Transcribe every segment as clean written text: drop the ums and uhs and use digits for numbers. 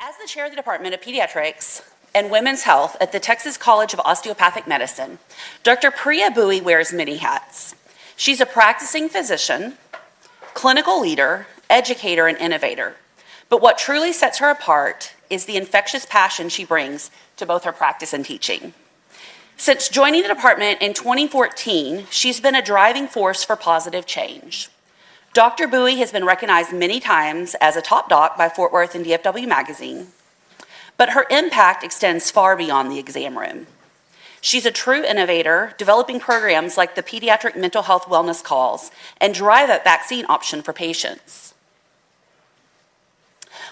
As the chair of the Department of Pediatrics and Women's Health at the Texas College of Osteopathic Medicine, Dr. Priya Bui wears many hats. She's a practicing physician, clinical leader, educator, and innovator. But what truly sets her apart is the infectious passion she brings to both her practice and teaching. Since joining the department in 2014, she's been a driving force for positive change. Dr. Bui has been recognized many times as a top doc by Fort Worth and DFW magazine, but her impact extends far beyond the exam room. She's a true innovator, developing programs like the Pediatric Mental Health Wellness Calls and Drive-Up vaccine option for patients.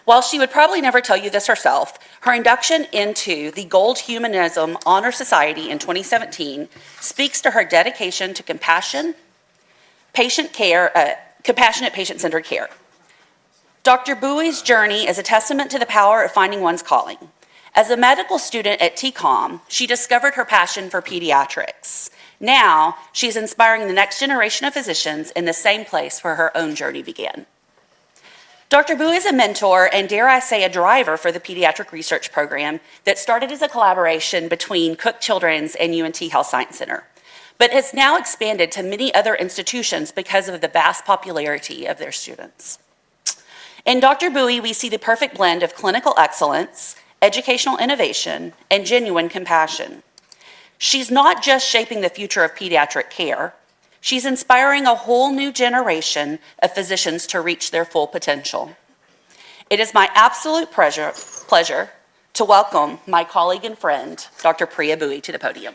While she would probably never tell you this herself, her induction into the Gold Humanism Honor Society in 2017 speaks to her dedication to compassionate patient-centered care. Dr. Bui's journey is a testament to the power of finding one's calling. As a medical student at TCOM, she discovered her passion for pediatrics. Now, she's inspiring the next generation of physicians in the same place where her own journey began. Dr. Bui is a mentor and, dare I say, a driver for the Pediatric Research Program that started as a collaboration between Cook Children's and UNT Health Science Center, but has now expanded to many other institutions because of the vast popularity of their students. In Dr. Bui, we see the perfect blend of clinical excellence, educational innovation, and genuine compassion. She's not just shaping the future of pediatric care, she's inspiring a whole new generation of physicians to reach their full potential. It is my absolute pleasure to welcome my colleague and friend, Dr. Priya Bui, to the podium.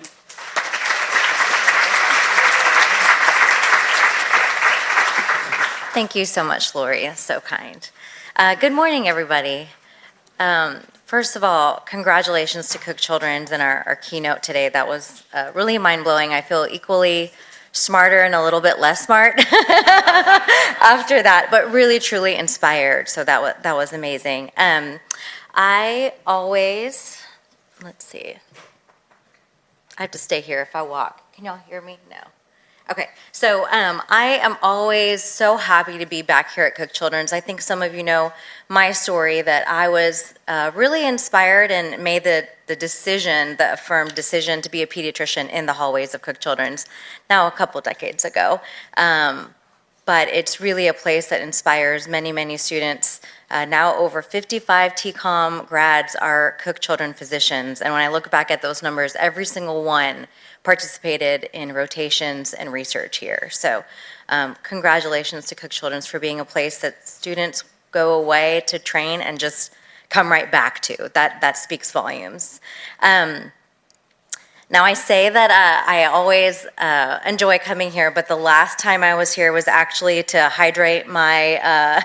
Thank you so much, Lori. That's so kind. Good morning, everybody. First of all, congratulations to Cook Children's and our keynote today. That was really mind-blowing. I feel equally smarter and a little bit less smart after that, but really, truly inspired. So that was amazing. I always, let's see. I have to stay here if I walk. Can y'all hear me? No. Okay, so I am always so happy to be back here at Cook Children's. I think some of you know my story, that I was really inspired and made the affirmed decision to be a pediatrician in the hallways of Cook Children's now a couple decades ago. But it's really a place that inspires many, many students. Now over 55 TCOM grads are Cook Children physicians, and when I look back at those numbers, every single one participated in rotations and research here. So congratulations to Cook Children's for being a place that students go away to train and just come right back to. That speaks volumes. Now I say that I always enjoy coming here, but the last time I was here was actually to hydrate my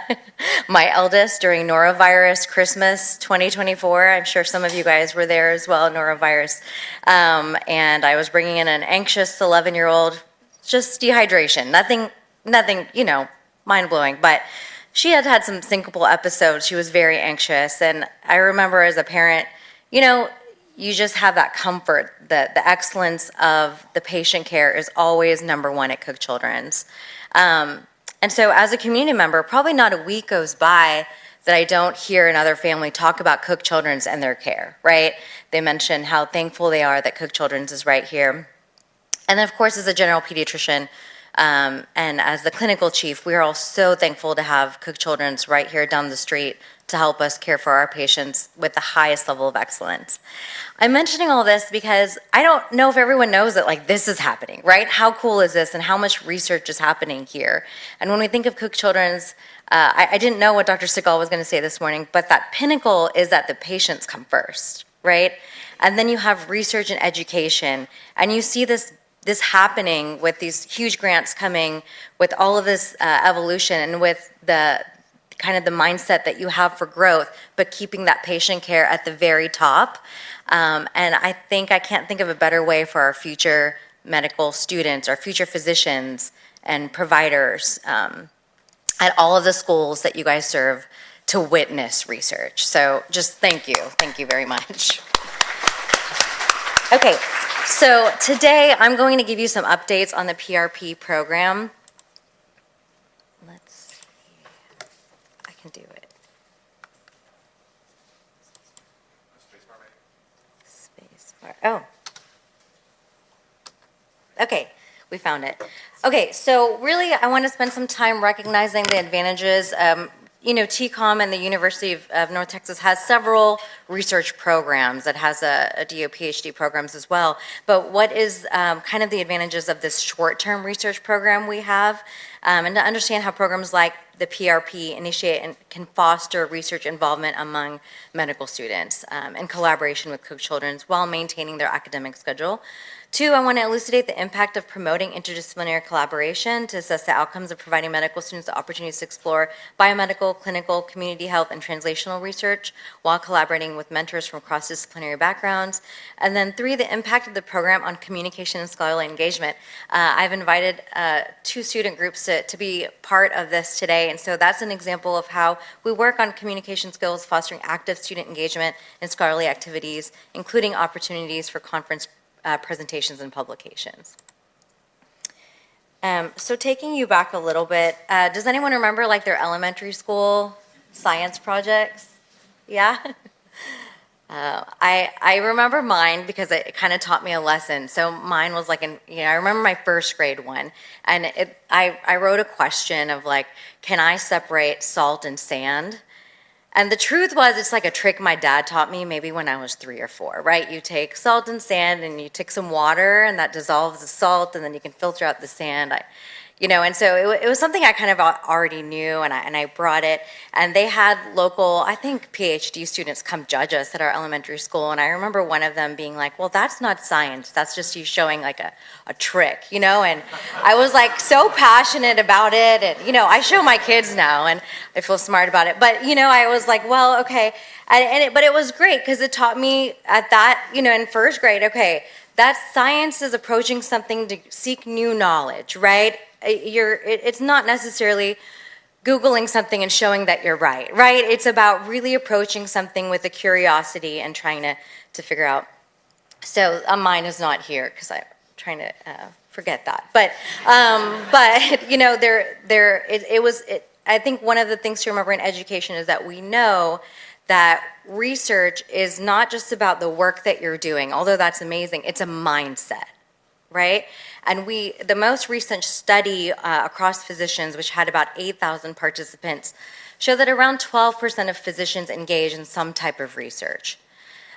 my eldest during norovirus Christmas 2024. I'm sure some of you guys were there as well, norovirus. And I was bringing in an anxious 11-year-old, just dehydration, nothing, mind-blowing, but she had some syncopal episodes. She was very anxious, and I remember as a parent, you just have that comfort that the excellence of the patient care is always number one at Cook Children's. And so as a community member, probably not a week goes by that I don't hear another family talk about Cook Children's and their care, right? They mention how thankful they are that Cook Children's is right here. And then of course, as a general pediatrician, and as the clinical chief, we are all so thankful to have Cook Children's right here down the street to help us care for our patients with the highest level of excellence. I'm mentioning all this because I don't know if everyone knows that this is happening, right? How cool is this and how much research is happening here? And when we think of Cook Children's, I didn't know what Dr. Segal was going to say this morning, but that pinnacle is that the patients come first, right? And then you have research and education, and you see this happening with these huge grants coming, with all of this evolution, and with the kind of the mindset that you have for growth, but keeping that patient care at the very top. And I can't think of a better way for our future medical students, our future physicians and providers at all of the schools that you guys serve to witness research. So just thank you very much. Okay, so today I'm going to give you some updates on the PRP program. Let's see, I can do it. Oh. Okay, we found it. Okay, so really, I want to spend some time recognizing the advantages. TCOM and the University of North Texas has several research programs. It has a DO PhD programs as well. But what is kind of the advantages of this short-term research program we have, and to understand how programs like the PRP initiate and can foster research involvement among medical students in collaboration with Cook Children's while maintaining their academic schedule. Two, I want to elucidate the impact of promoting interdisciplinary collaboration to assess the outcomes of providing medical students the opportunities to explore biomedical, clinical, community health, and translational research while collaborating with mentors from cross-disciplinary backgrounds. And then three, the impact of the program on communication and scholarly engagement. I've invited two student groups to be part of this today, and so that's an example of how we work on communication skills, fostering active student engagement in scholarly activities, including opportunities for conference presentations and publications. So taking you back a little bit, does anyone remember like their elementary school science projects? Yeah? I remember mine because it kind of taught me a lesson. So mine was like, I remember my first grade one, and I wrote a question of like, can I separate salt and sand? And the truth was, it's like a trick my dad taught me maybe when I was 3 or 4, right? You take salt and sand and you take some water and that dissolves the salt and then you can filter out the sand. And so it was something I kind of already knew, and I brought it. And they had local, I think, PhD students come judge us at our elementary school. And I remember one of them being like, well, that's not science. That's just you showing like a trick, And I was like so passionate about it. And, I show my kids now and I feel smart about it. But, I was like, well, okay. But it was great because it taught me at that, in first grade, okay, that science is approaching something to seek new knowledge, right? It's not necessarily Googling something and showing that you're right? It's about really approaching something with a curiosity and trying to figure out. So mine is not here because I'm trying to forget that. But I think one of the things to remember in education is that we know that research is not just about the work that you're doing, although that's amazing, it's a mindset, right? And the most recent study across physicians, which had about 8,000 participants, showed that around 12% of physicians engage in some type of research.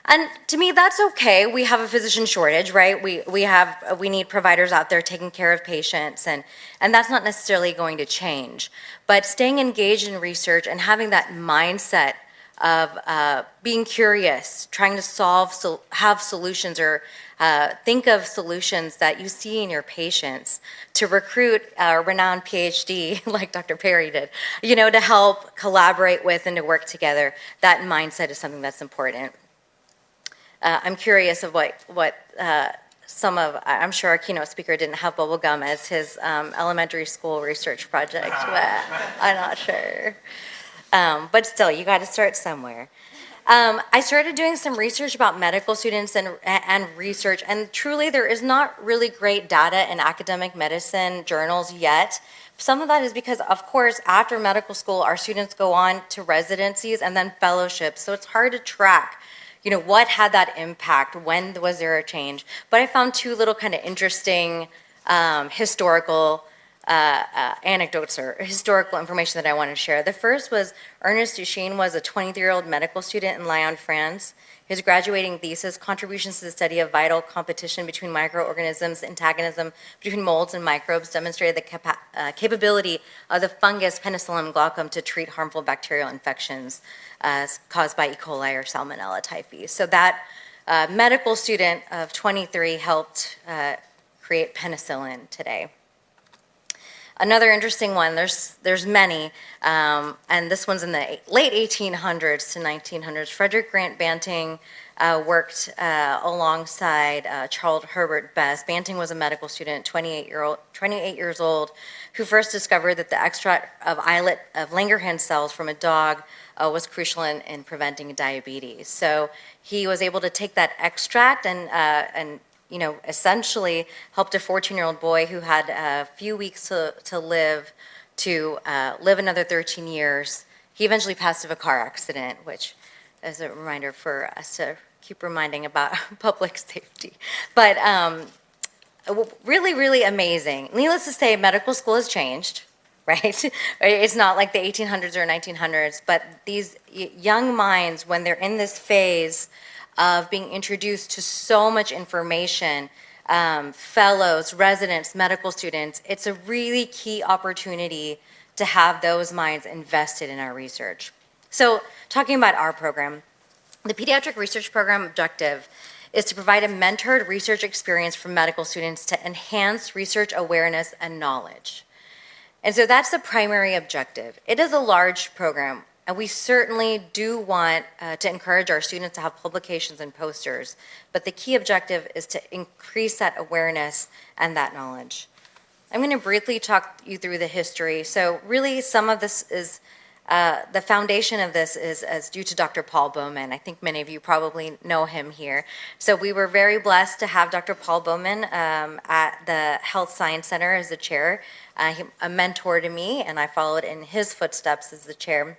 And to me, that's okay. We have a physician shortage, right? We need providers out there taking care of patients, and that's not necessarily going to change. But staying engaged in research and having that mindset of being curious, trying to have solutions or think of solutions that you see in your patients to recruit a renowned PhD like Dr. Perry did, to help collaborate with and to work together. That mindset is something that's important. I'm curious of what I'm sure our keynote speaker didn't have bubblegum as his elementary school research project. I'm not sure. But still, you got to start somewhere. I started doing some research about medical students and research, and truly there is not really great data in academic medicine journals yet. Some of that is because, of course, after medical school, our students go on to residencies and then fellowships, so it's hard to track, what had that impact, when was there a change. But I found two little kind of interesting historical anecdotes or historical information that I wanted to share. The first was Ernest Duchesne was a 23-year-old medical student in Lyon, France. His graduating thesis, Contributions to the Study of Vital Competition Between Microorganisms, Antagonism Between Molds and Microbes, demonstrated the capability of the fungus Penicillium glaucum to treat harmful bacterial infections caused by E. coli or Salmonella typhi. So that medical student of 23 helped create penicillin today. Another interesting one, there's many, and this one's in the late 1800s to 1900s. Frederick Grant Banting worked alongside Charles Herbert Best. Banting was a medical student, 28 years old, who first discovered that the extract of islet of Langerhans cells from a dog was crucial in preventing diabetes. So he was able to take that extract and essentially helped a 14-year-old boy who had a few weeks to live another 13 years. He eventually passed of a car accident, which is a reminder for us to keep reminding about public safety. But really, really amazing. Needless to say, medical school has changed, right? It's not like the 1800s or 1900s, but these young minds, when they're in this phase of being introduced to so much information, fellows, residents, medical students, it's a really key opportunity to have those minds invested in our research. So talking about our program, the Pediatric Research Program objective is to provide a mentored research experience for medical students to enhance research awareness and knowledge. And so that's the primary objective. It is a large program, and we certainly do want to encourage our students to have publications and posters, but the key objective is to increase that awareness and that knowledge. I'm going to briefly talk you through the history. So really some of this is the foundation of this is due to Dr. Paul Bowman. I think many of you probably know him here. So we were very blessed to have Dr. Paul Bowman at the Health Science Center as the chair. He a mentor to me, and I followed in his footsteps as the chair.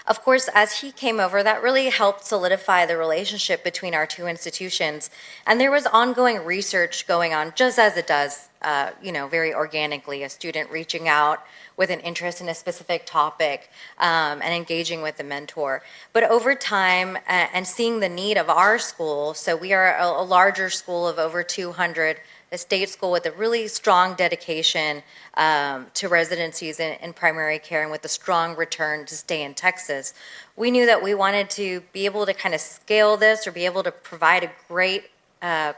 Of course, as he came over, that really helped solidify the relationship between our two institutions. And there was ongoing research going on, just as it does, very organically, a student reaching out with an interest in a specific topic and engaging with the mentor. But over time, and seeing the need of our school, so we are a larger school of over 200, a state school with a really strong dedication to residencies in primary care and with a strong return to stay in Texas. We knew that we wanted to be able to kind of scale this or be able to provide a great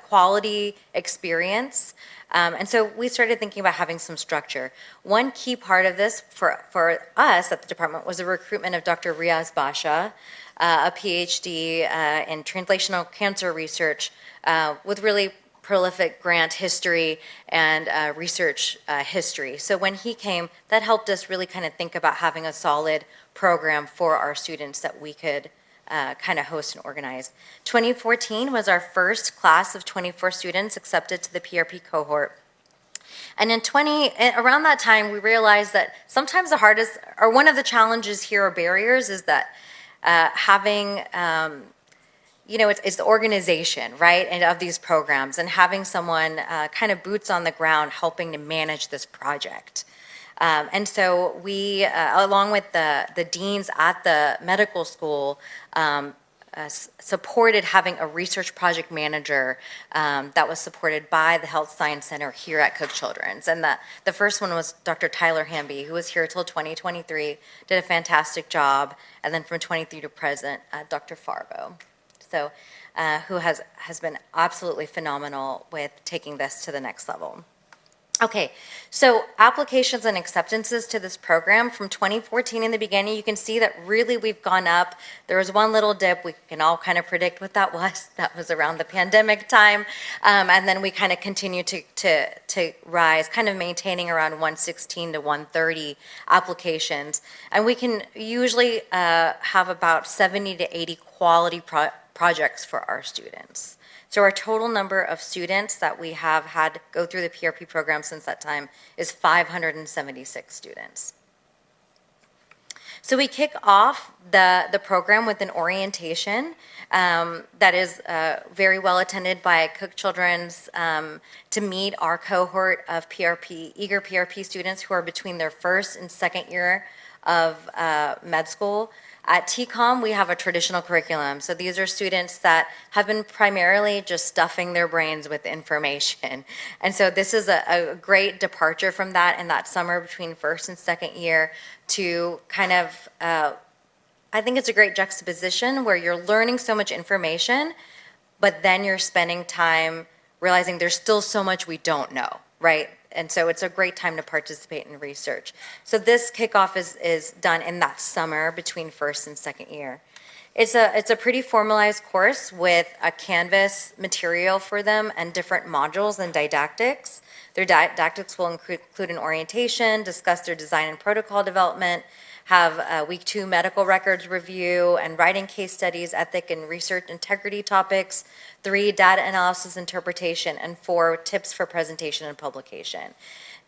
quality experience. And so we started thinking about having some structure. One key part of this for us at the department was the recruitment of Dr. Riaz Basha, a PhD in translational cancer research with really prolific grant history and research history. So when he came, that helped us really kind of think about having a solid program for our students that we could kind of host and organize. 2014 was our first class of 24 students accepted to the PRP cohort. And around that time, we realized that sometimes the hardest, or one of the challenges here or barriers is that having it's the organization, right, and of these programs, and having someone kind of boots on the ground helping to manage this project. And so we, along with the deans at the medical school, supported having a research project manager that was supported by the Health Science Center here at Cook Children's. And the first one was Dr. Tyler Hamby, who was here till 2023, did a fantastic job. And then from 23 to present, Dr. Farbo. So, who has been absolutely phenomenal with taking this to the next level. Okay, so applications and acceptances to this program from 2014 in the beginning, you can see that really we've gone up. There was one little dip. We can all kind of predict what that was. That was around the pandemic time. And then we kind of continue to rise, kind of maintaining around 116 to 130 applications. And we can usually have about 70 to 80 quality projects for our students. So our total number of students that we have had go through the PRP program since that time is 576 students. So we kick off the program with an orientation that is very well attended by Cook Children's to meet our cohort of eager PRP students who are between their first and second year of med school. At TCOM, we have a traditional curriculum. So these are students that have been primarily just stuffing their brains with information. And so this is a great departure from that in that summer between first and second year to kind of, I think it's a great juxtaposition where you're learning so much information, but then you're spending time realizing there's still so much we don't know, right? And so it's a great time to participate in research. So this kickoff is done in that summer between first and second year. It's a pretty formalized course with a Canvas material for them and different modules and didactics. Their didactics will include an orientation, discuss their design and protocol development, have a week 2 medical records review and writing case studies, ethic and research integrity topics, 3 data analysis interpretation, and 4 tips for presentation and publication.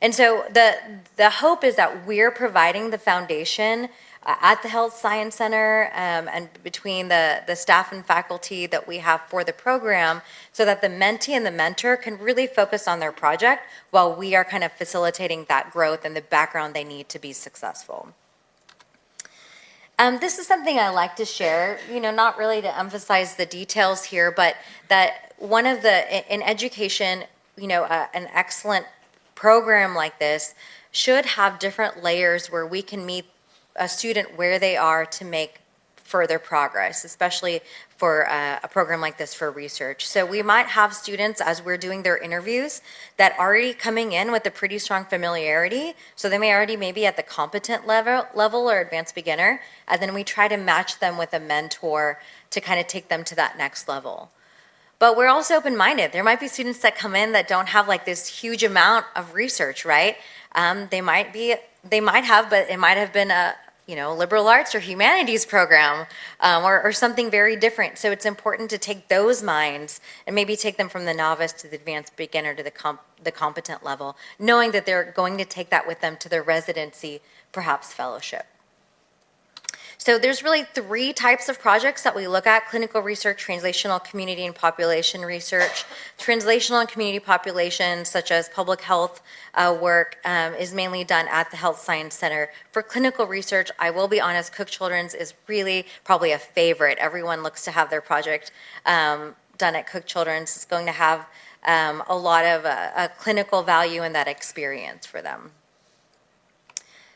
And so the hope is that we're providing the foundation at the Health Science Center and between the staff and faculty that we have for the program, so that the mentee and the mentor can really focus on their project while we are kind of facilitating that growth and the background they need to be successful. This is something I like to share, not really to emphasize the details here, but that one of in education, an excellent program like this should have different layers where we can meet a student where they are to make further progress, especially for a program like this for research. So we might have students, as we're doing their interviews, that are already coming in with a pretty strong familiarity. So they may already maybe at the competent level or advanced beginner, and then we try to match them with a mentor to kind of take them to that next level. But we're also open-minded. There might be students that come in that don't have like this huge amount of research, right? They might have, but it might have been a liberal arts or humanities program or something very different. So it's important to take those minds and maybe take them from the novice to the advanced beginner to the competent level, knowing that they're going to take that with them to their residency, perhaps fellowship. So there's really 3 types of projects that we look at: clinical research, translational, community, and population research. Translational and community population, such as public health work, is mainly done at the Health Science Center. For clinical research, I will be honest, Cook Children's is really probably a favorite. Everyone looks to have their project done at Cook Children's. It's going to have a lot of clinical value in that experience for them.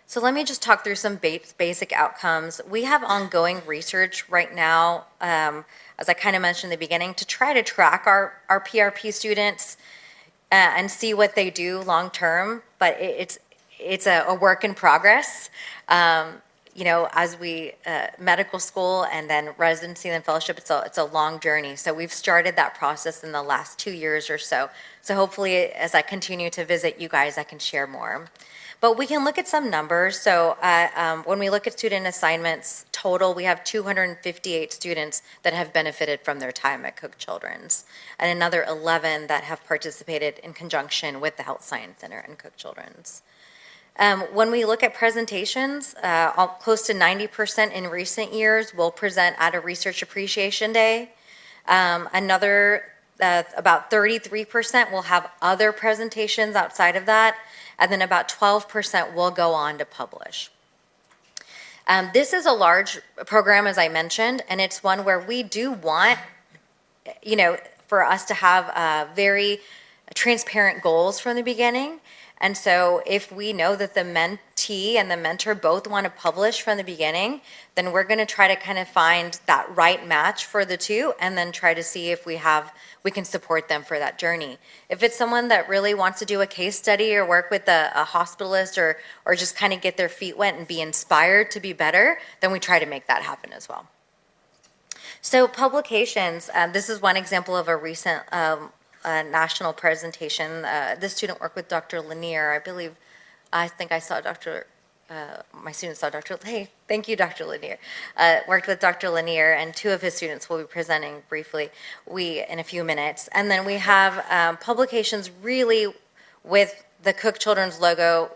So let me just talk through some basic outcomes. We have ongoing research right now, as I kind of mentioned in the beginning, to try to track our PRP students and see what they do long term, but it's a work in progress. As we medical school and then residency and then fellowship, it's a long journey. So we've started that process in the last 2 years or so. So hopefully, as I continue to visit you guys, I can share more. But we can look at some numbers. So when we look at student assignments total, we have 258 students that have benefited from their time at Cook Children's, and another 11 that have participated in conjunction with the Health Science Center and Cook Children's. When we look at presentations, close to 90% in recent years will present at a Research Appreciation Day. About 33% will have other presentations outside of that, and then about 12% will go on to publish. This is a large program, as I mentioned, and it's one where we do want, for us to have very transparent goals from the beginning. And so if we know that the mentee and the mentor both want to publish from the beginning, then we're going to try to kind of find that right match for the two and then try to see if we can support them for that journey. If it's someone that really wants to do a case study or work with a hospitalist or just kind of get their feet wet and be inspired to be better, then we try to make that happen as well. So publications, this is one example of a recent national presentation. This student worked with Dr. Lanier. I think I saw my student saw Dr. Hey, thank you, Dr. Lanier. Worked with Dr. Lanier, and 2 of his students will be presenting briefly in a few minutes. And then we have publications really with the Cook Children's logo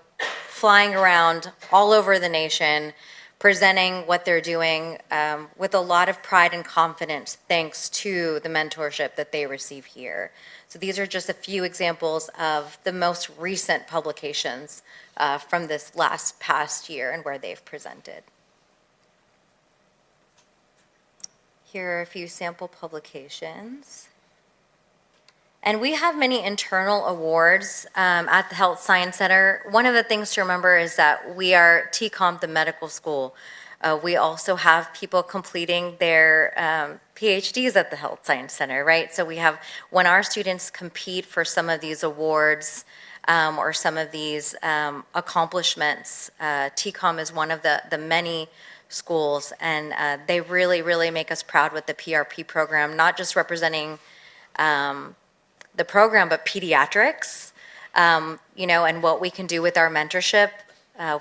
flying around all over the nation, presenting what they're doing with a lot of pride and confidence thanks to the mentorship that they receive here. So these are just a few examples of the most recent publications from this past year and where they've presented. Here are a few sample publications. And we have many internal awards at the Health Science Center. One of the things to remember is that we are TCOM, the medical school. We also have people completing their PhDs at the Health Science Center, right? So we have, when our students compete for some of these awards or some of these accomplishments, TCOM is one of the many schools, and they really, really make us proud with the PRP program, not just representing the program, but pediatrics, and what we can do with our mentorship.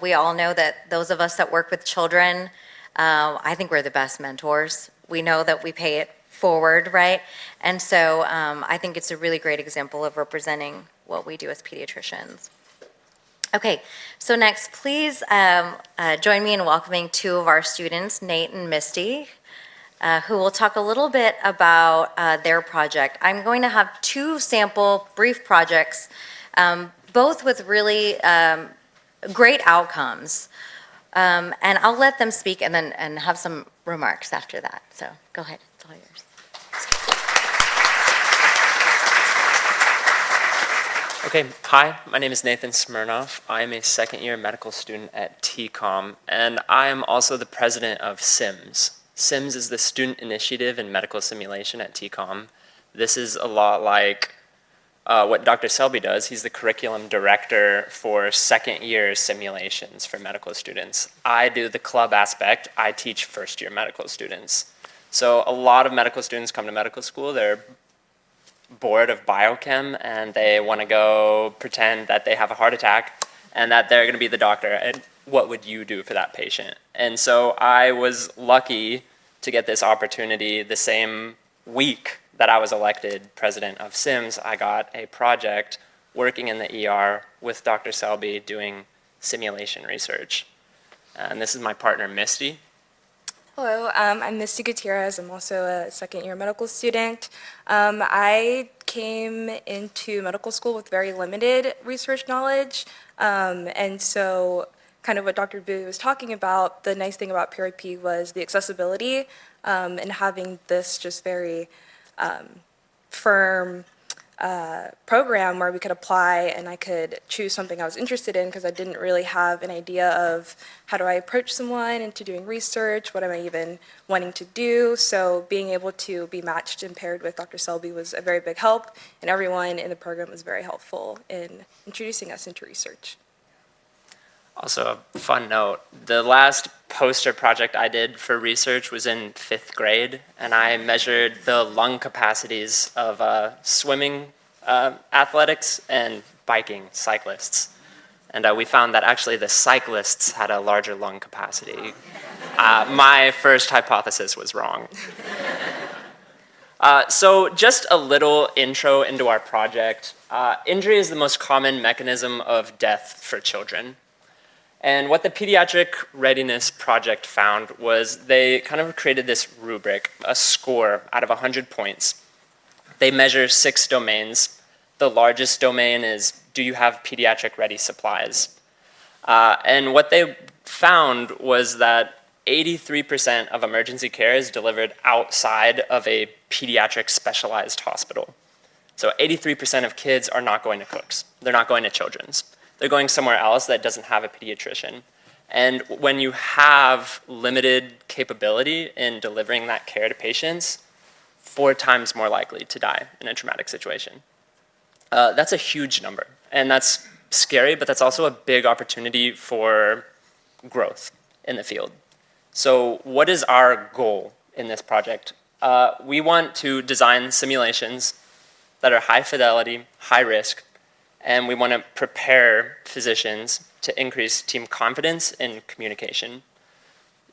We all know that those of us that work with children, I think we're the best mentors. We know that we pay it forward, right? And so I think it's a really great example of representing what we do as pediatricians. Okay, so next, please join me in welcoming two of our students, Nate and Misty, who will talk a little bit about their project. I'm going to have two sample brief projects, both with really great outcomes. And I'll let them speak and then have some remarks after that. So go ahead, it's all yours. Okay, hi, my name is Nathan Smirnoff. I am a second-year medical student at TCOM, and I am also the president of SIMS. SIMS is the Student Initiative in Medical Simulation at TCOM. This is a lot like what Dr. Selby does. He's the curriculum director for second-year simulations for medical students. I do the club aspect. I teach first-year medical students. So a lot of medical students come to medical school. They're bored of biochem and they want to go pretend that they have a heart attack and that they're going to be the doctor. And what would you do for that patient? And so I was lucky to get this opportunity the same week that I was elected president of SIMS. I got a project working in the ER with Dr. Selby doing simulation research. And this is my partner, Misty. Hello, I'm Misty Gutierrez. I'm also a second-year medical student. I came into medical school with very limited research knowledge, and so kind of what Dr. Bui was talking about, the nice thing about PRP was the accessibility and having this just very firm program where we could apply and I could choose something I was interested in because I didn't really have an idea of how do I approach someone into doing research, what am I even wanting to do. So being able to be matched and paired with Dr. Selby was a very big help, and everyone in the program was very helpful in introducing us into research. Also, a fun note, the last poster project I did for research was in 5th grade, and I measured the lung capacities of swimming athletics and biking cyclists. And we found that actually the cyclists had a larger lung capacity. My first hypothesis was wrong. So just a little intro into our project. Injury is the most common mechanism of death for children. And what the Pediatric Readiness Project found was they kind of created this rubric, a score out of 100 points. They measure 6 domains. The largest domain is, do you have pediatric ready supplies? And what they found was that 83% of emergency care is delivered outside of a pediatric specialized hospital. So 83% of kids are not going to Cook's. They're not going to Children's. They're going somewhere else that doesn't have a pediatrician. And when you have limited capability in delivering that care to patients, 4 times more likely to die in a traumatic situation. That's a huge number, and that's scary, but that's also a big opportunity for growth in the field. So what is our goal in this project? We want to design simulations that are high fidelity, high risk, and we want to prepare physicians to increase team confidence in communication.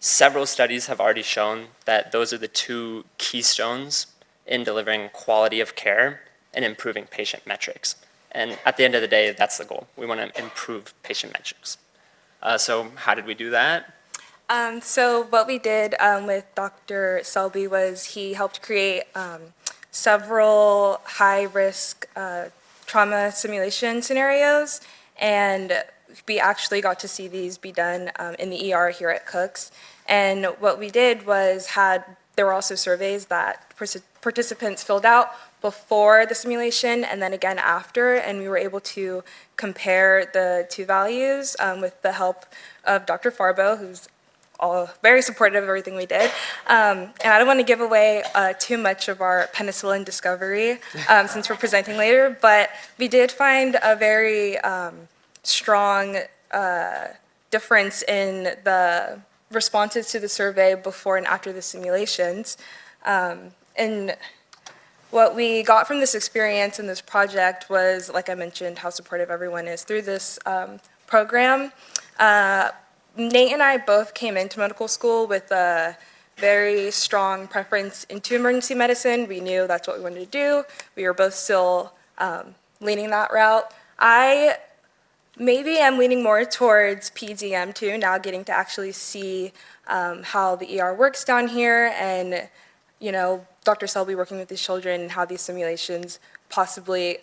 Several studies have already shown that those are the 2 keystones in delivering quality of care and improving patient metrics. And at the end of the day, that's the goal. We want to improve patient metrics. So how did we do that? So what we did with Dr. Selby was he helped create several high-risk trauma simulation scenarios, and we actually got to see these be done in the ER here at Cook's. And what we did was there were also surveys that participants filled out before the simulation and then again after, and we were able to compare the 2 values with the help of Dr. Farbo, who's all very supportive of everything we did. And I don't want to give away too much of our penicillin discovery since we're presenting later, but we did find a very strong difference in the responses to the survey before and after the simulations. And what we got from this experience and this project was, like I mentioned, how supportive everyone is through this program. Nate and I both came into medical school with a very strong preference into emergency medicine. We knew that's what we wanted to do. We were both still leaning that route. I Maybe I'm leaning more towards PDM too, now getting to actually see how the ER works down here and, Dr. Selby working with these children and how these simulations possibly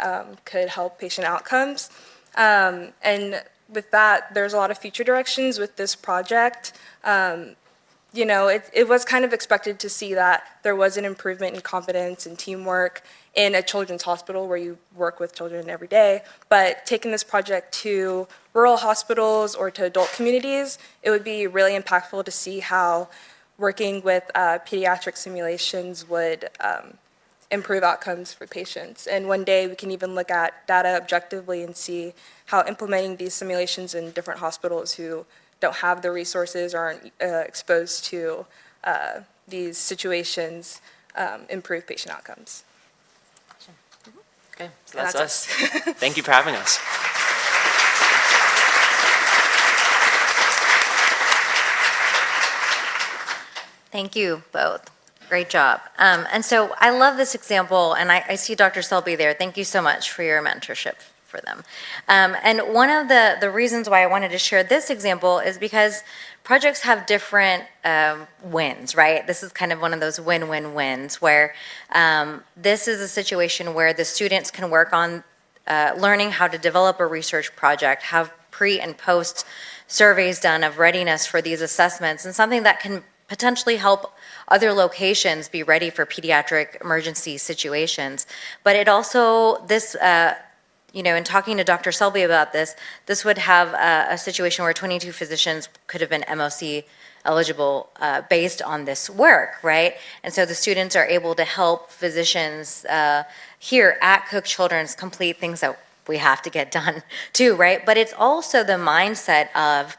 could help patient outcomes. And with that, there's a lot of future directions with this project. It was kind of expected to see that there was an improvement in confidence and teamwork in a children's hospital where you work with children every day. But taking this project to rural hospitals or to adult communities, it would be really impactful to see how working with pediatric simulations would improve outcomes for patients. And one day we can even look at data objectively and see how implementing these simulations in different hospitals who don't have the resources or aren't exposed to these situations improve patient outcomes. Okay, so And that's that's us. Thank you for having us. Thank you both. Great job. And so I love this example, and I see Dr. Selby there. Thank you so much for your mentorship for them. And one of the reasons why I wanted to share this example is because projects have different wins, right? This is kind of one of those win-win-wins where this is a situation where the students can work on learning how to develop a research project, have pre and post surveys done of readiness for these assessments, and something that can potentially help other locations be ready for pediatric emergency situations. But it also, this, in talking to Dr. Selby about this, this would have a situation where 22 physicians could have been MOC eligible based on this work, right? And so the students are able to help physicians here at Cook Children's complete things that we have to get done too, right? But it's also the mindset of,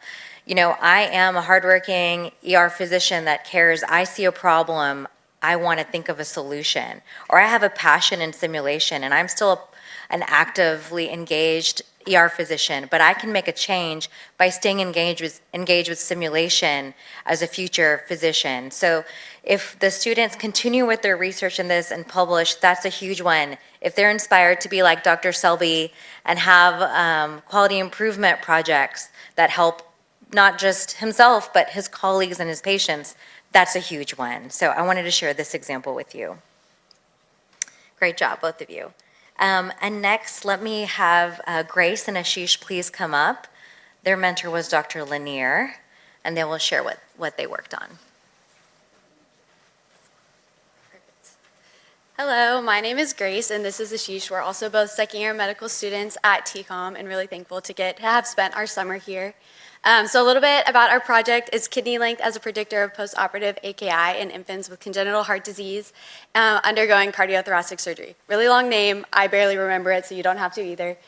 I am a hardworking ER physician that cares. I see a problem. I want to think of a solution. Or I have a passion in simulation, and I'm still an actively engaged ER physician, but I can make a change by staying engaged with simulation as a future physician. So if the students continue with their research in this and publish, that's a huge one. If they're inspired to be like Dr. Selby and have quality improvement projects that help not just himself, but his colleagues and his patients, that's a huge one. So I wanted to share this example with you. Great job, both of you. And next, let me have Grace and Ashish please come up. Their mentor was Dr. Lanier, and they will share what they worked on. Hello, my name is Grace, and this is Ashish. We're also both second-year medical students at TCOM, and really thankful to have spent our summer here. So a little bit about our project is kidney length as a predictor of postoperative AKI in infants with congenital heart disease undergoing cardiothoracic surgery. Really long name. I barely remember it, so you don't have to either.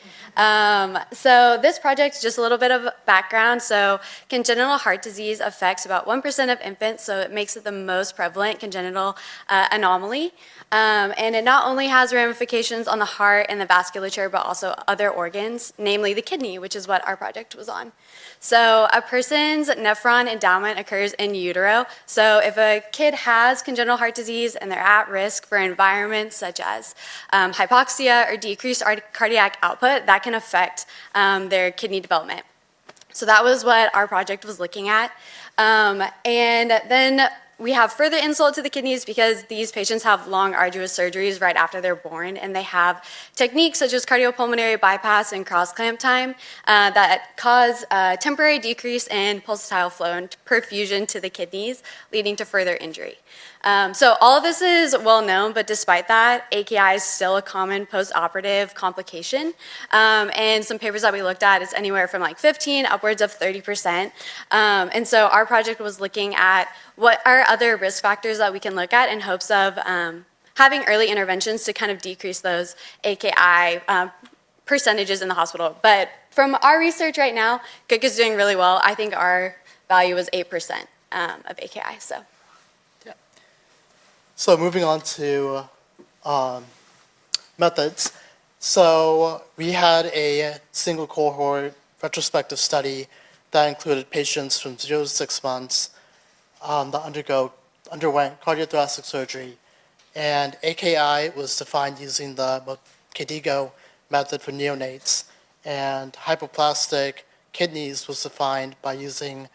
So this project, just a little bit of background. So congenital heart disease affects about 1% of infants, so it makes it the most prevalent congenital anomaly. And it not only has ramifications on the heart and the vasculature, but also other organs, namely the kidney, which is what our project was on. So a person's nephron endowment occurs in utero. So if a kid has congenital heart disease and they're at risk for environments such as hypoxia or decreased cardiac output, that can affect their kidney development. So that was what our project was looking at. And then we have further insult to the kidneys because these patients have long, arduous surgeries right after they're born, and they have techniques such as cardiopulmonary bypass and cross-clamp time that cause a temporary decrease in pulsatile flow and perfusion to the kidneys, leading to further injury. So all of this is well known, but despite that, AKI is still a common post-operative complication. And some papers that we looked at is anywhere from like 15 upwards of 30%. And so our project was looking at what are other risk factors that we can look at in hopes of having early interventions to kind of decrease those AKI percentages in the hospital. But from our research right now, Cook is doing really well. I think our value was 8% of AKI, so. So moving on to methods. So we had a single cohort retrospective study that included patients from 0 to 6 months that underwent cardiothoracic surgery. And AKI was defined using the KDIGO method for neonates. and hypoplastic kidneys was defined by using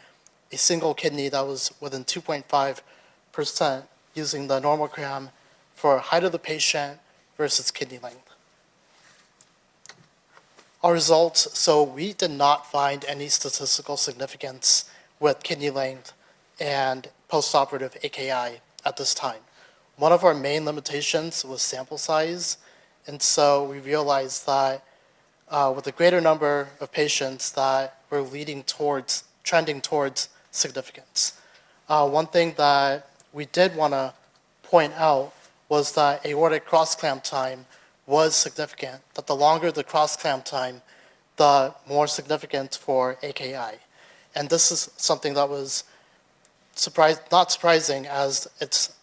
a single kidney that was within 2.5% using the normogram for height of the patient versus kidney length. Our results, so we did not find any statistical significance with kidney length and postoperative AKI at this time. One of our main limitations was sample size, and so we realized that with a greater number of patients that were trending towards significance. One thing that we did want to point out was that aortic cross-clamp time was significant, that the longer the cross-clamp time, the more significant for AKI. And this is something that was not surprising, as it's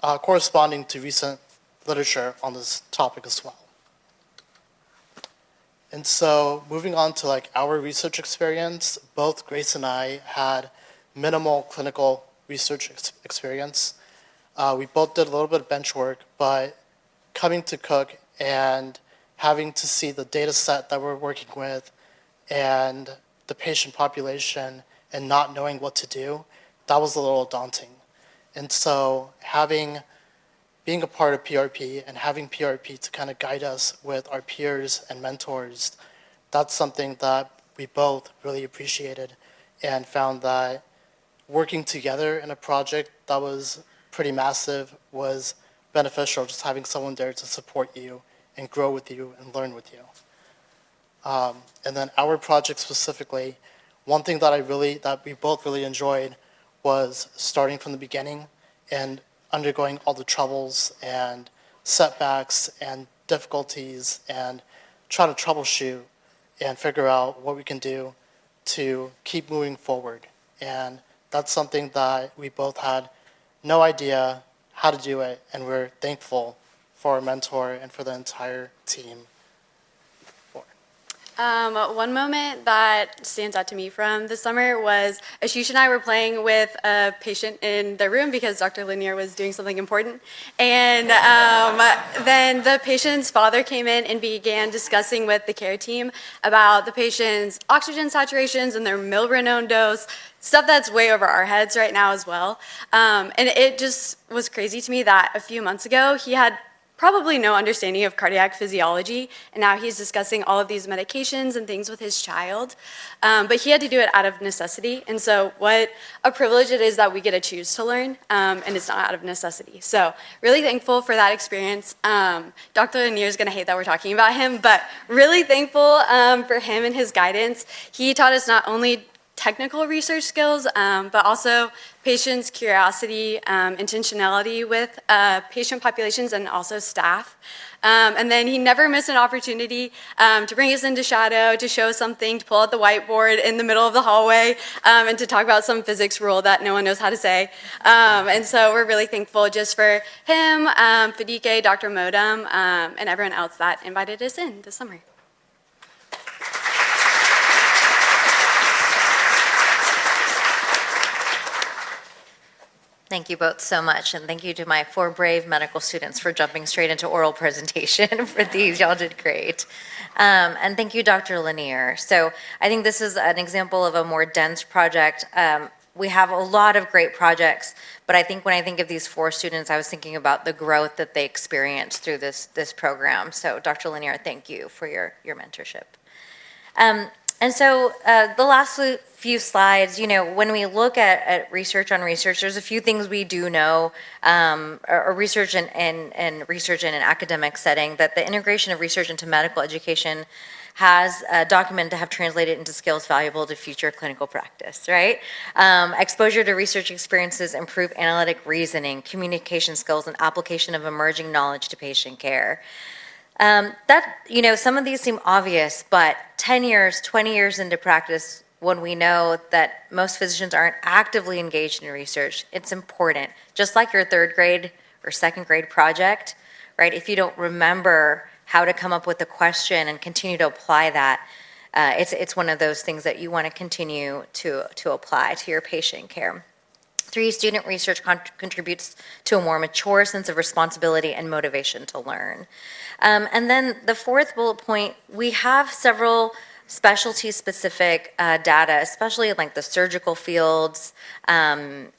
corresponding to recent literature on this topic as well. And so moving on to like our research experience, both Grace and I had minimal clinical research experience. We both did a little bit of bench work, but coming to Cook and having to see the data set that we're working with and the patient population and not knowing what to do, that was a little daunting. And so being a part of PRP and having PRP to kind of guide us with our peers and mentors, that's something that we both really appreciated and found that working together in a project that was pretty massive was beneficial, just having someone there to support you and grow with you and learn with you. And then our project specifically, one thing that we both really enjoyed was starting from the beginning and undergoing all the troubles and setbacks and difficulties and try to troubleshoot and figure out what we can do to keep moving forward. And that's something that we both had no idea how to do it, and we're thankful for our mentor and for the entire team. One moment that stands out to me from the summer was Ashish and I were playing with a patient in the room because Dr. Lanier was doing something important. And then the patient's father came in and began discussing with the care team about the patient's oxygen saturations and their milrinone dose, stuff that's way over our heads right now as well. And it just was crazy to me that a few months ago he had probably no understanding of cardiac physiology, and now he's discussing all of these medications and things with his child. But he had to do it out of necessity, and so what a privilege it is that we get to choose to learn, and it's not out of necessity. So really thankful for that experience. Dr. Lanier is going to hate that we're talking about him, but really thankful for him and his guidance. He taught us not only technical research skills, but also patients' curiosity, intentionality with patient populations and also staff. And then he never missed an opportunity to bring us into shadow, to show something, to pull out the whiteboard in the middle of the hallway, and to talk about some physics rule that no one knows how to say. And so we're really thankful just for him, Fadike, Dr. Modem, and everyone else that invited us in this summer. Thank you both so much, and thank you to my 4 brave medical students for jumping straight into oral presentation for these. Y'all did great. And thank you, Dr. Lanier. So I think this is an example of a more dense project. We have a lot of great projects, but I think when I think of these 4 students, I was thinking about the growth that they experienced through this program. So Dr. Lanier, thank you for your mentorship. And so the last few slides, when we look at research on research, there's a few things we do know, or research and research in an academic setting, that the integration of research into medical education has documented to have translated into skills valuable to future clinical practice, right? Exposure to research experiences improve analytic reasoning, communication skills, and application of emerging knowledge to patient care. Some of these seem obvious, but 10 years, 20 years into practice, when we know that most physicians aren't actively engaged in research, it's important. Just like your 3rd grade or 2nd grade project, right? If you don't remember how to come up with a question and continue to apply that, it's one of those things that you want to continue to apply to your patient care 3, student research contributes to a more mature sense of responsibility and motivation to learn. And then the 4th bullet point, we have several specialty-specific data, especially in like the surgical fields,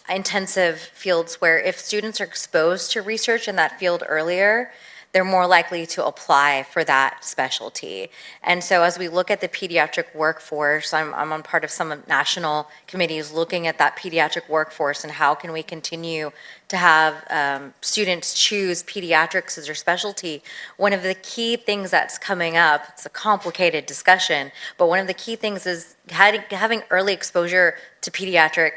intensive fields, where if students are exposed to research in that field earlier, they're more likely to apply for that specialty. And so as we look at the pediatric workforce, I'm on part of some national committees looking at that pediatric workforce and how can we continue to have students choose pediatrics as their specialty. One of the key things that's coming up, it's a complicated discussion, but one of the key things is having early exposure to pediatric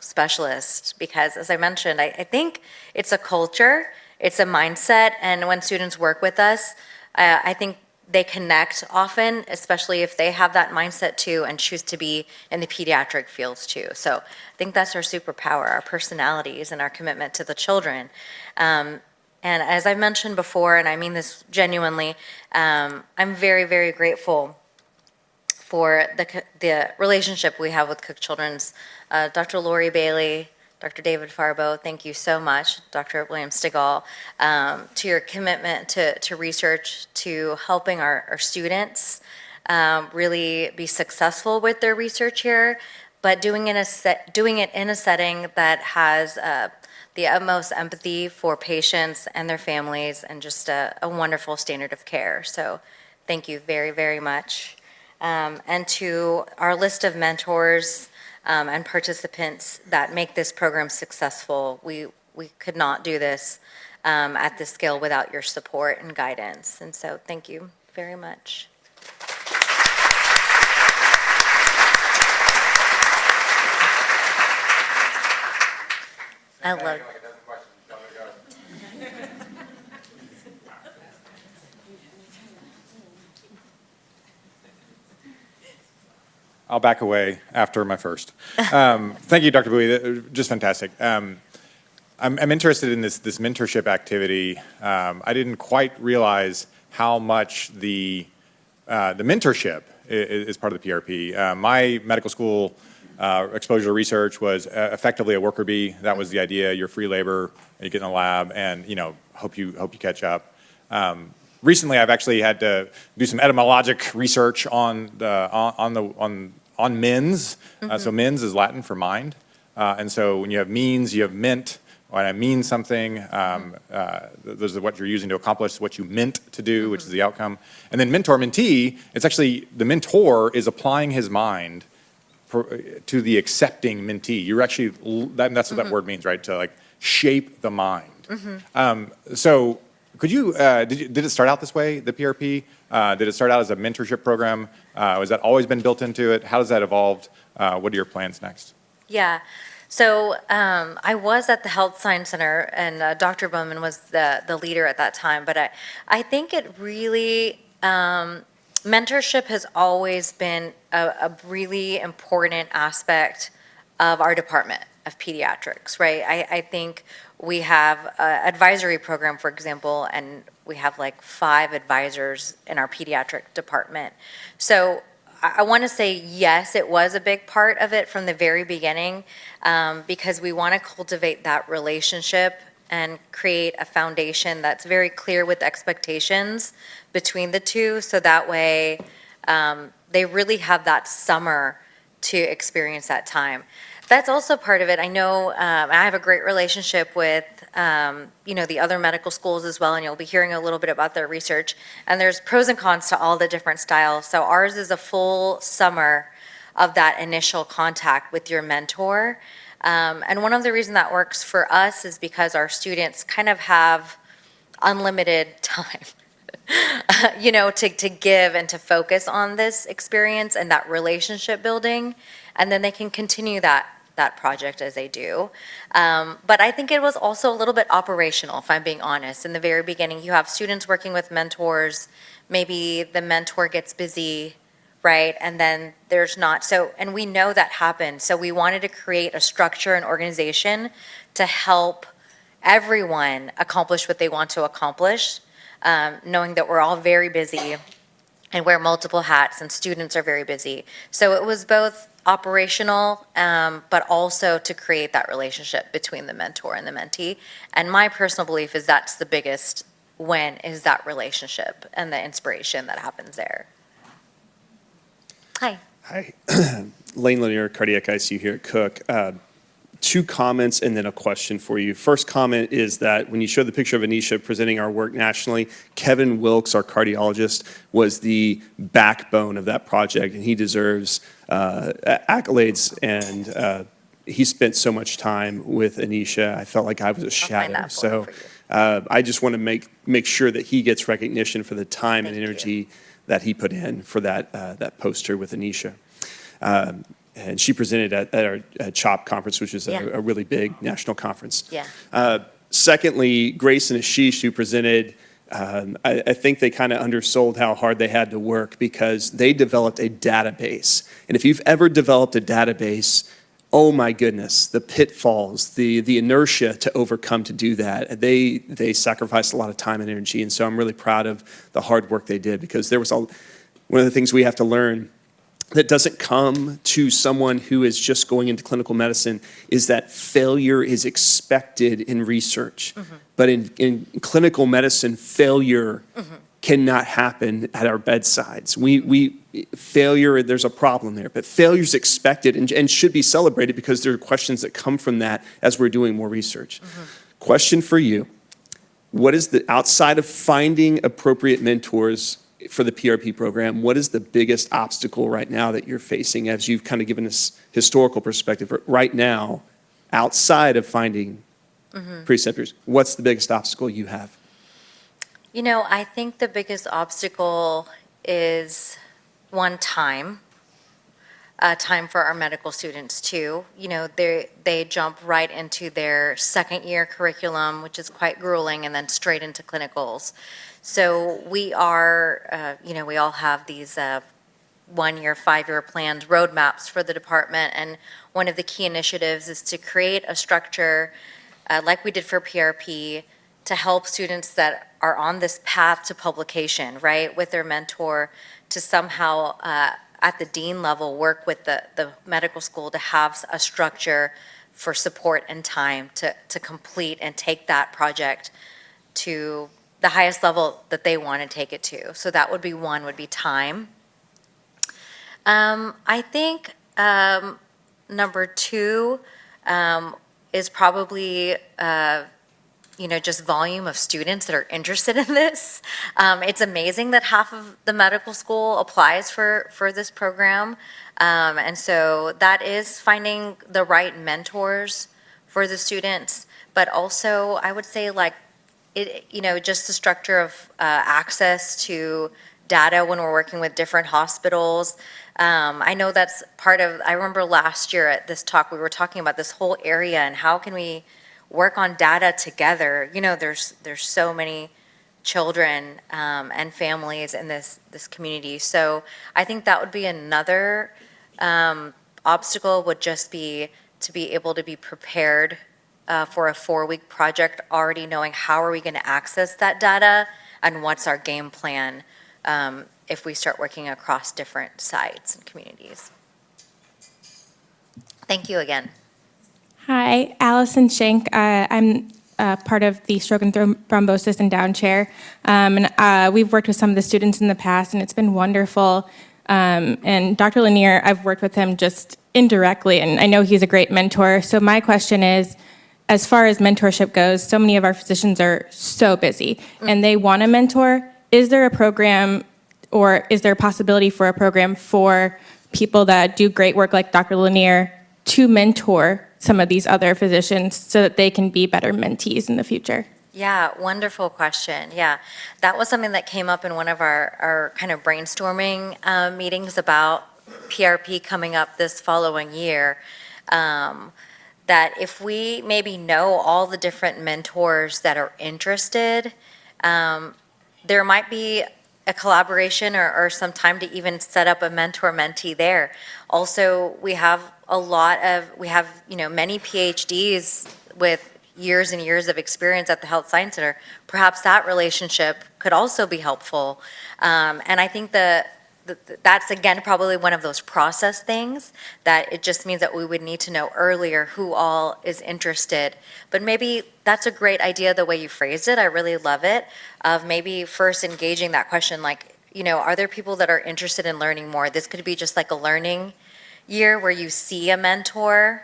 specialists, because as I mentioned, I think it's a culture, it's a mindset, and when students work with us, I think they connect often, especially if they have that mindset too and choose to be in the pediatric fields too. So I think that's our superpower, our personalities and our commitment to the children. And as I mentioned before, and I mean this genuinely, I'm very, very grateful for the relationship we have with Cook Children's. Dr. Lori Bailey, Dr. David Farbo, thank you so much, Dr. William Stigall, to your commitment to research, to helping our students really be successful with their research here, but doing it in a setting that has the utmost empathy for patients and their families, and just a wonderful standard of care. So thank you very, very much. And to our list of mentors and participants that make this program successful, we could not do this at this scale without your support and guidance. And so thank you very much. I love. I'll back away after my first. Thank you, Dr. Bui. Just fantastic. I'm interested in this mentorship activity. I didn't quite realize how much the mentorship is part of the PRP. My medical school exposure to research was effectively a worker bee. That was the idea. You're free labor, you get in the lab, and hope you catch up. Recently, I've actually had to do some etymologic research on mens. So mens is Latin for mind, and so when you have means, you have meant. When I mean something, those are what you're using to accomplish what you meant to do, which is the outcome. And then mentor, mentee. It's actually the mentor is applying his mind to the accepting mentee. You're actually that's what that word means, right? To like shape the mind. So. Could you, did it start out this way, the PRP? Did it start out as a mentorship program? Was that always been built into it? How has that evolved? What are your plans next? Yeah, so I was at the Health Science Center, and Dr. Bowman was the leader at that time, but I think it really, mentorship has always been a really important aspect of our department of pediatrics, right? I think we have an advisory program, for example, and we have like 5 advisors in our pediatric department. So I want to say yes, it was a big part of it from the very beginning, because we want to cultivate that relationship and create a foundation that's very clear with expectations between the two, so that way they really have that summer to experience that time. That's also part of it. I know I have a great relationship with, the other medical schools as well, and you'll be hearing a little bit about their research. And there's pros and cons to all the different styles. So ours is a full summer of that initial contact with your mentor. And one of the reasons that works for us is because our students kind of have unlimited time. To give and to focus on this experience and that relationship building, and then they can continue that project as they do. But I think it was also a little bit operational, if I'm being honest. In the very beginning, you have students working with mentors, maybe the mentor gets busy, right? And then there's not, and we know that happened. So we wanted to create a structure and organization to help everyone accomplish what they want to accomplish, knowing that we're all very busy and wear multiple hats, and students are very busy. So it was both operational, but also to create that relationship between the mentor and the mentee. And my personal belief is that's the biggest win, is that relationship and the inspiration that happens there. Hi. Hi, Lane Lanier, Cardiac ICU here at Cook. Two comments and then a question for you. First comment is that when you showed the picture of Anisha presenting our work nationally, Kevin Wilkes, our cardiologist, was the backbone of that project, and he deserves accolades, and he spent so much time with Anisha. I felt like I was a shadow. So I just want to make sure that he gets recognition for the time and energy that he put in for that poster with Anisha. And she presented at our CHOP conference, which is a really big national conference. Yeah. Secondly, Grace and Ashish, who presented, I think they kind of undersold how hard they had to work because they developed a database. And if you've ever developed a database, oh my goodness, the pitfalls, the inertia to overcome to do that. They sacrificed a lot of time and energy. And so I'm really proud of the hard work they did, because there was one of the things we have to learn that doesn't come to someone who is just going into clinical medicine is that failure is expected in research. Mm-hmm. But in clinical medicine, failure cannot happen at our bedsides. Failure, there's a problem there, but failure is expected and should be celebrated because there are questions that come from that as we're doing more research. Mm-hmm. Question for you: what is outside of finding appropriate mentors for the PRP program, what is the biggest obstacle right now that you're facing, as you've kind of given us historical perspective right now, outside of finding preceptors? What's the biggest obstacle you have? You know, I think the biggest obstacle is, one, time. Time for our medical students too. You know, they jump right into their second year curriculum, which is quite grueling, and then straight into clinicals. So we are, we all have these 1 year, 5 year planned roadmaps for the department, and one of the key initiatives is to create a structure like we did for PRP to help students that are on this path to publication, right, with their mentor, to somehow at the dean level work with the medical school to have a structure for support and time to complete and take that project to the highest level that they want to take it to. So that would be one, would be time. I think number two is probably just volume of students that are interested in this. It's amazing that half of the medical school applies for this program. And so that is finding the right mentors for the students, but also I would say just the structure of access to data when we're working with different hospitals. I know that's part of, I remember last year at this talk, we were talking about this whole area and how can we work on data together. You know, there's so many children and families in this community. So I think that would be another obstacle, would just be to be able to be prepared for a 4-week project, already knowing how are we going to access that data and what's our game plan if we start working across different sites and communities. Thank you again. Hi, Allison Schenk. I'm part of the Stroke and Thrombosis and Down Chair. And we've worked with some of the students in the past, and it's been wonderful. And Dr. Lanier, I've worked with him just indirectly, and I know he's a great mentor. So my question is, as far as mentorship goes, so many of our physicians are so busy, and they want a mentor. Is there a program, or is there a possibility for a program for people that do great work like Dr. Lanier to mentor some of these other physicians so that they can be better mentees in the future? Yeah, wonderful question. Yeah, that was something that came up in one of our kind of brainstorming meetings about PRP coming up this following year. That if we maybe know all the different mentors that are interested, there might be a collaboration or some time to even set up a mentor-mentee there. Also, we have many PhDs with years and years of experience at the Health Science Center, perhaps that relationship could also be helpful. And I think that's, again, probably one of those process things that it just means that we would need to know earlier who all is interested. But maybe that's a great idea, the way you phrased it. I really love it, of maybe first engaging that question, like, are there people that are interested in learning more? This could be just like a learning year where you see a mentor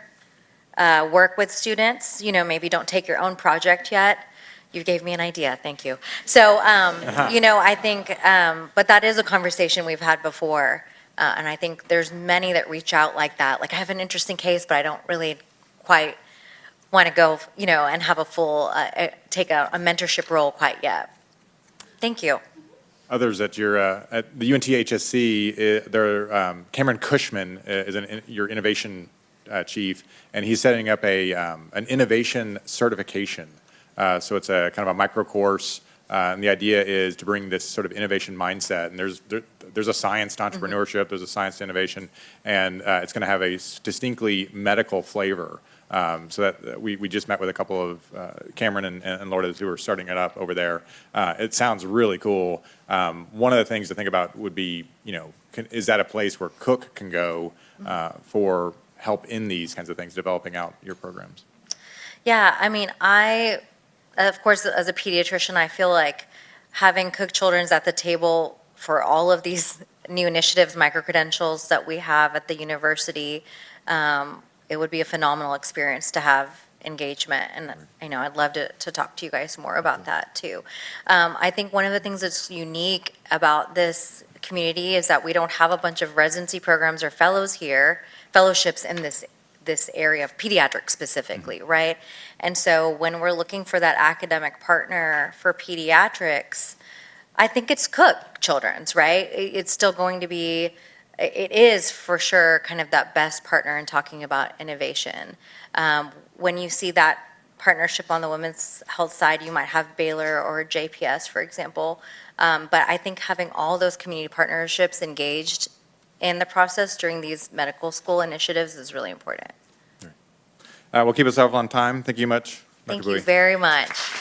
work with students. Maybe don't take your own project yet. You gave me an idea, thank you. So, I think, but that is a conversation we've had before. And I think there's many that reach out like that. Like, I have an interesting case, but I don't really quite want to go, and have a full, take a mentorship role quite yet. Thank you. Others at the UNT-HSC, Cameron Cushman is your innovation chief, and he's setting up an innovation certification. So it's a kind of a micro course, and the idea is to bring this sort of innovation mindset. And there's a science to entrepreneurship, there's a science to innovation, and it's going to have a distinctly medical flavor. So that we just met with a couple of Cameron and Lourdes who are starting it up over there. It sounds really cool. One of the things to think about would be, is that a place where Cook can go for help in these kinds of things, developing out your programs? Yeah, I mean, of course, as a pediatrician, I feel like having Cook Children's at the table for all of these new initiatives, micro-credentials that we have at the university, it would be a phenomenal experience to have engagement. And I'd love to talk to you guys more about that too. I think one of the things that's unique about this community is that we don't have a bunch of residency programs or fellowships in this area of pediatrics specifically, right? And so when we're looking for that academic partner for pediatrics, I think it's Cook Children's, right? It's still going to be, it is for sure kind of that best partner in talking about innovation. When you see that partnership on the women's health side, you might have Baylor or JPS, for example. But I think having all those community partnerships engaged in the process during these medical school initiatives is really important. We'll keep us up on time. Thank you much, Dr. Thank Bui. you very much.